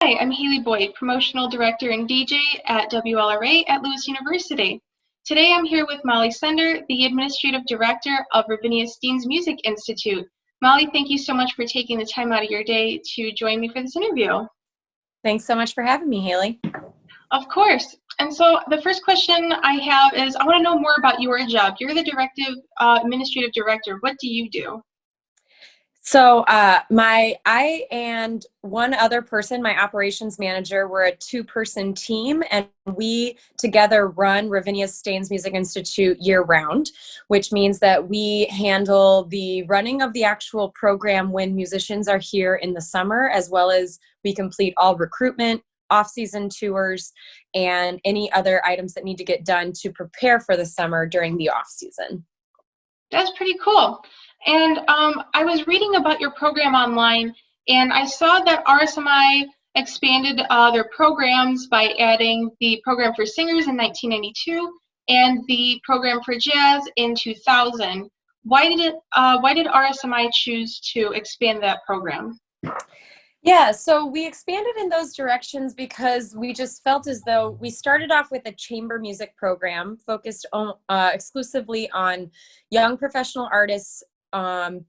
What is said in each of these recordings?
Hi, I'm Hayley Boyd, Promotional Director and DJ at WLRA at Lewis University. Today I'm here with Molley Sender, the Administrative Director of Ravinia Steans Music Institute. Molley, thank you so much for taking the time out of your day to join me for this interview. Thanks so much for having me, Hayley. Of course. And so the first question I have is, I want to know more about your job. You're the Administrative Director. What do you do? So I and one other person, my operations manager, we're a two-person team, and we together run Ravinia Steans Music Institute year-round, which means that we handle the running of the actual program when musicians are here in the summer, as well as we complete all recruitment, off-season tours, and any other items that need to get done to prepare for the summer during the off-season. That's pretty cool. And I was reading about your program online, and I saw that RSMI expanded their programs by adding the program for singers in 1992 and the program for jazz in 2000. Why did RSMI choose to expand that program? Yeah, so we expanded in those directions because we just felt as though we started off with a chamber music program focused on, exclusively on young professional artists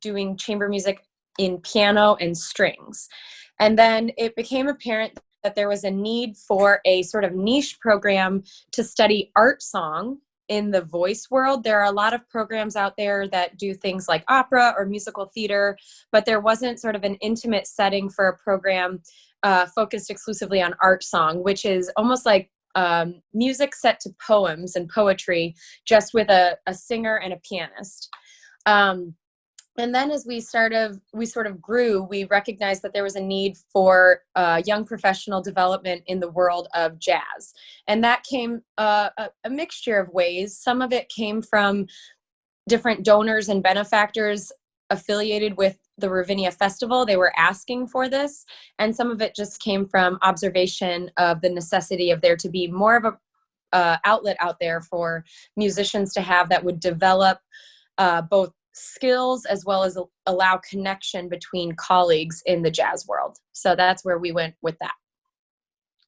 doing chamber music in piano and strings. And then it became apparent that there was a need for a sort of niche program to study art song in the voice world. There are a lot of programs out there that do things like opera or musical theater, but there wasn't sort of an intimate setting for a program focused exclusively on art song, which is almost like music set to poems and poetry, just with a singer and a pianist. And then as we sort of grew, we recognized that there was a need for young professional development in the world of jazz. And that came a mixture of ways. Some of it came from different donors and benefactors affiliated with the Ravinia Festival. They were asking for this. And some of it just came from observation of the necessity of there to be more of a outlet out there for musicians to have that would develop both skills as well as allow connection between colleagues in the jazz world. So that's where we went with that.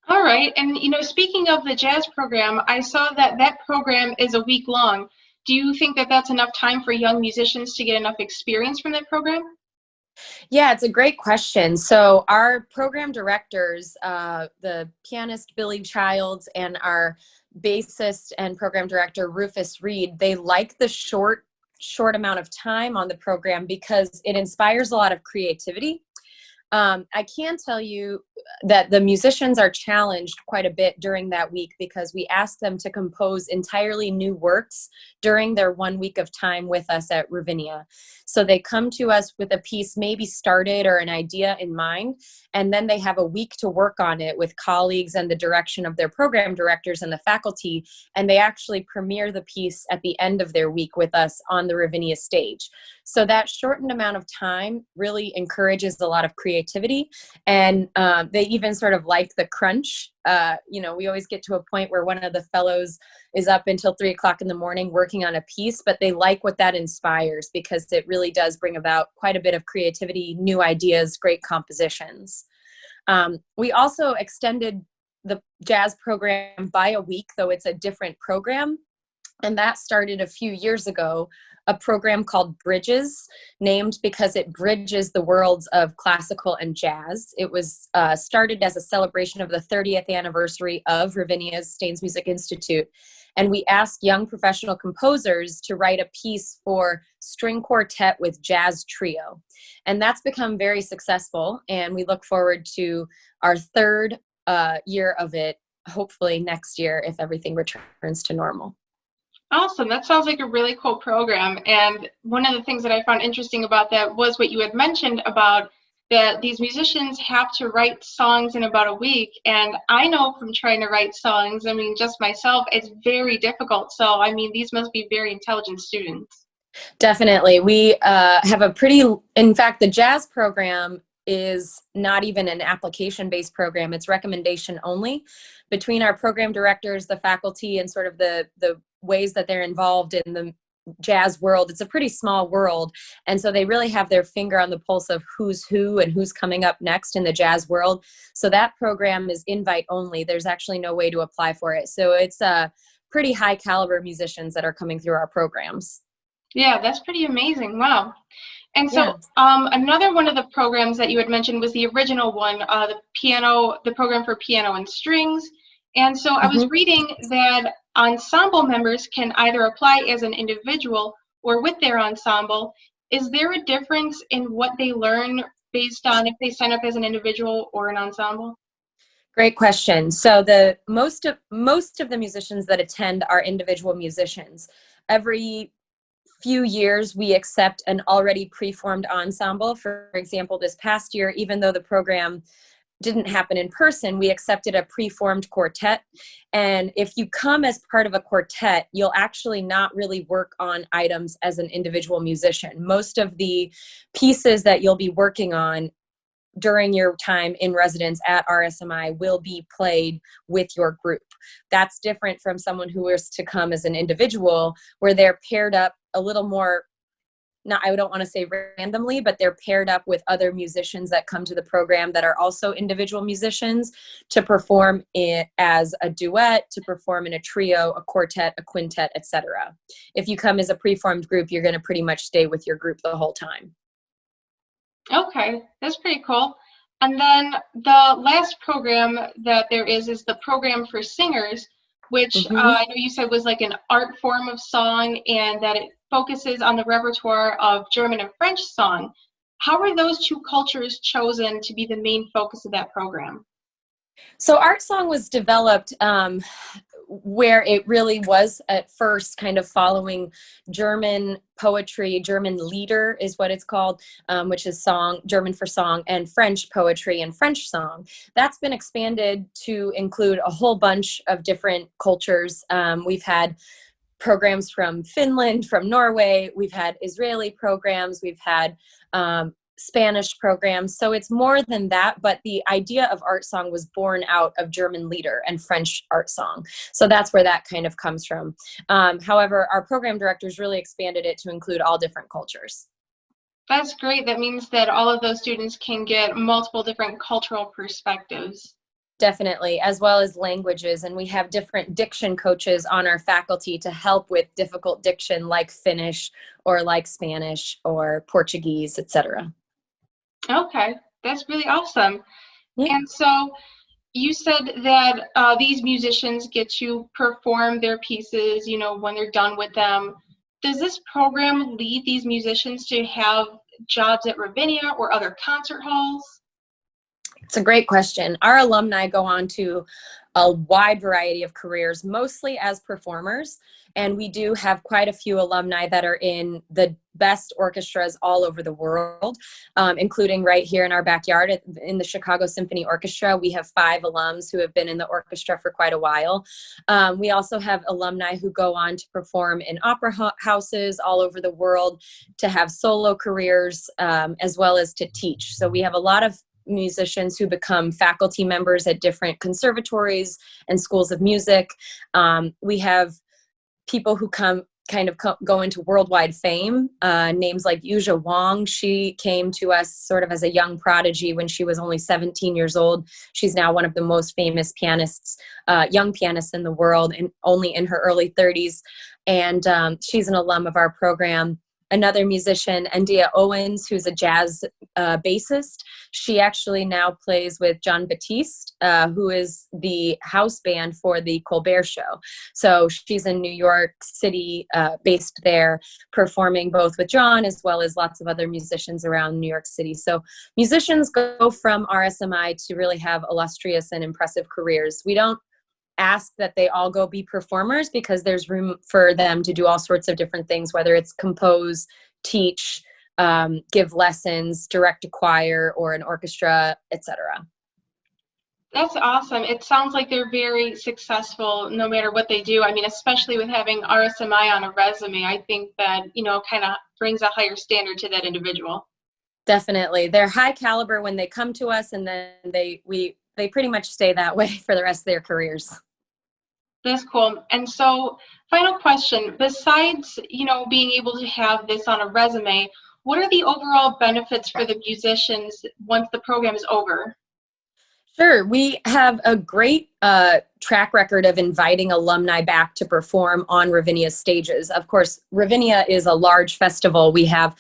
All right. And, speaking of the jazz program, I saw that that program is a week long. Do you think that that's enough time for young musicians to get enough experience from that program? Yeah, it's a great question. So our program directors, the pianist Billy Childs and our bassist and program director Rufus Reed, they like the short amount of time on the program because it inspires a lot of creativity. I can tell you that the musicians are challenged quite a bit during that week because we ask them to compose entirely new works during their 1 week of time with us at Ravinia. So they come to us with a piece maybe started or an idea in mind, and then they have a week to work on it with colleagues and the direction of their program directors and the faculty, and they actually premiere the piece at the end of their week with us on the Ravinia stage. So that shortened amount of time really encourages a lot of creativity, and they even sort of like the crunch. We always get to a point where one of the fellows is up until 3 o'clock in the morning working on a piece, but they like what that inspires because it really does bring about quite a bit of creativity, new ideas, great compositions. We also extended the jazz program by a week, though it's a different program. And that started a few years ago, a program called Bridges, named because it bridges the worlds of classical and jazz. It was started as a celebration of the 30th anniversary of Ravinia's Steans Music Institute. And we asked young professional composers to write a piece for string quartet with jazz trio. And that's become very successful. And we look forward to our third year of it, hopefully next year, if everything returns to normal. Awesome. That sounds like a really cool program. And one of the things that I found interesting about that was what you had mentioned about that these musicians have to write songs in about a week. And I know from trying to write songs, just myself, it's very difficult. So, these must be very intelligent students. Definitely. We have in fact, the jazz program is not even an application-based program. It's recommendation only. Between our program directors, the faculty, and sort of the ways that they're involved in the jazz world, it's a pretty small world. And so they really have their finger on the pulse of who's who and who's coming up next in the jazz world. So that program is invite only. There's actually no way to apply for it. So it's pretty high caliber musicians that are coming through our programs. Yeah, that's pretty amazing. Wow. And so Yeah. another one of the programs that you had mentioned was the original one, the program for piano and strings. And so I was reading that ensemble members can either apply as an individual or with their ensemble. Is there a difference in what they learn based on if they sign up as an individual or an ensemble? Great question. So the most of the musicians that attend are individual musicians. Every few years we accept an already preformed ensemble. For example, this past year, even though the program didn't happen in person, we accepted a preformed quartet. And if you come as part of a quartet, you'll actually not really work on items as an individual musician. Most of the pieces that you'll be working on during your time in residence at RSMI will be played with your group. That's different from someone who is to come as an individual, where they're paired up a little more, I don't want to say randomly, but they're paired up with other musicians that come to the program that are also individual musicians to perform it as a duet, to perform in a trio, a quartet, a quintet, etc. If you come as a preformed group, you're going to pretty much stay with your group the whole time. Okay, that's pretty cool. And then the last program that there is the program for singers, which I know you said was like an art form of song and that it focuses on the repertoire of German and French song. How were those two cultures chosen to be the main focus of that program? So art song was developed where it really was at first kind of following German poetry. German Lieder is what it's called, which is song, German for song, and French poetry and French song. That's been expanded to include a whole bunch of different cultures. We've had programs from Finland, from Norway. We've had Israeli programs. We've had Spanish programs. So it's more than that, but the idea of art song was born out of German Lieder and French art song. So that's where that kind of comes from. However, our program directors really expanded it to include all different cultures. That's great. That means that all of those students can get multiple different cultural perspectives. Definitely, as well as languages. And we have different diction coaches on our faculty to help with difficult diction like Finnish or like Spanish or Portuguese, etc. Okay, that's really awesome. Yeah. And so you said that these musicians get to perform their pieces, when they're done with them. Does this program lead these musicians to have jobs at Ravinia or other concert halls? It's a great question. Our alumni go on to a wide variety of careers, mostly as performers. And we do have quite a few alumni that are in the best orchestras all over the world, including right here in our backyard in the Chicago Symphony Orchestra. We have 5 alums who have been in the orchestra for quite a while. We also have alumni who go on to perform in opera houses all over the world, to have solo careers, as well as to teach. So we have a lot of musicians who become faculty members at different conservatories and schools of music. We have people who go into worldwide fame, names like Yuja Wang. She came to us sort of as a young prodigy when she was only 17 years old. She's now one of the most famous pianists, young pianists in the world, and only in her early 30s. And she's an alum of our program. Another musician, Ndia Owens, who's a jazz bassist. She actually now plays with John Batiste, who is the house band for the Colbert Show. So she's in New York City, based there, performing both with John as well as lots of other musicians around New York City. So musicians go from RSMI to really have illustrious and impressive careers. We don't ask that they all go be performers because there's room for them to do all sorts of different things, whether it's compose, teach, give lessons, direct a choir or an orchestra, etc. That's awesome. It sounds like they're very successful no matter what they do. I mean, especially with having RSMI on a resume, I think that, kind of brings a higher standard to that individual. Definitely. They're high caliber when they come to us, and then they pretty much stay that way for the rest of their careers. That's cool. And so Final question, besides, being able to have this on a resume, what are the overall benefits for the musicians once the program is over? Sure. We have a great track record of inviting alumni back to perform on Ravinia's stages. Of course, Ravinia is a large festival. We have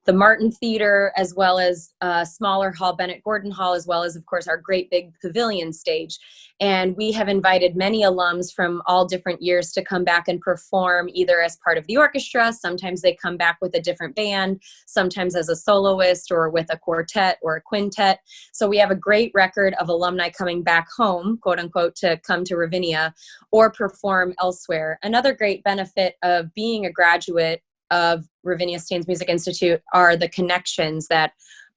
the Martin Theater, as well as smaller hall, Bennett Gordon Hall, as well as, of course, our great big pavilion stage. And we have invited many alums from all different years to come back and perform either as part of the orchestra. Sometimes they come back with a different band, sometimes as a soloist or with a quartet or a quintet. So we have a great record of alumni coming back home, quote unquote, to come to Ravinia or perform elsewhere. Another great benefit of being a graduate of Ravinia Steans Music Institute are the connections that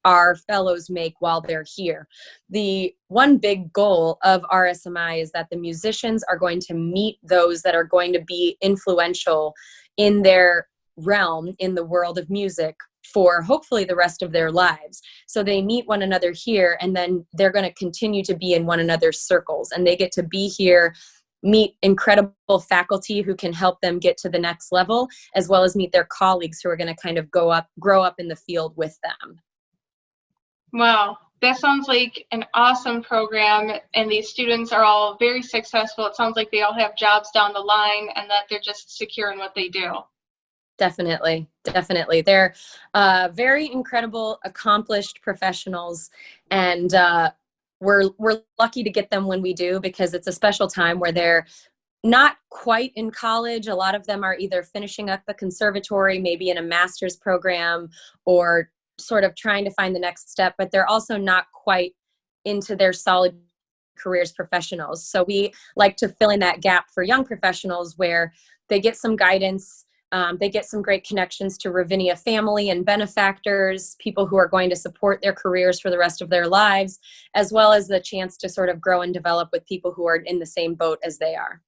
our fellows make while they're here. The one big goal of RSMI is that the musicians are going to meet those that are going to be influential in their realm, in the world of music, for hopefully the rest of their lives. So they meet one another here, and then they're going to continue to be in one another's circles, and they get to be here, meet incredible faculty who can help them get to the next level, as well as meet their colleagues who are going to kind of grow up in the field with them. Wow, that sounds like an awesome program, and these students are all very successful. It sounds like they all have jobs down the line and that they're just secure in what they do. Definitely. They're very incredible, accomplished professionals, and we're lucky to get them when we do, because it's a special time where they're not quite in college. A lot of them are either finishing up the conservatory, maybe in a master's program, or sort of trying to find the next step, but they're also not quite into their solid careers professionals. So we like to fill in that gap for young professionals where they get some guidance. They get some great connections to Ravinia family and benefactors, people who are going to support their careers for the rest of their lives, as well as the chance to sort of grow and develop with people who are in the same boat as they are.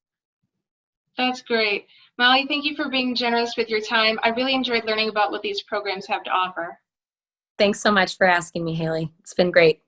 That's great. Molly, thank you for being generous with your time. I really enjoyed learning about what these programs have to offer. Thanks so much for asking me, Hayley. It's been great.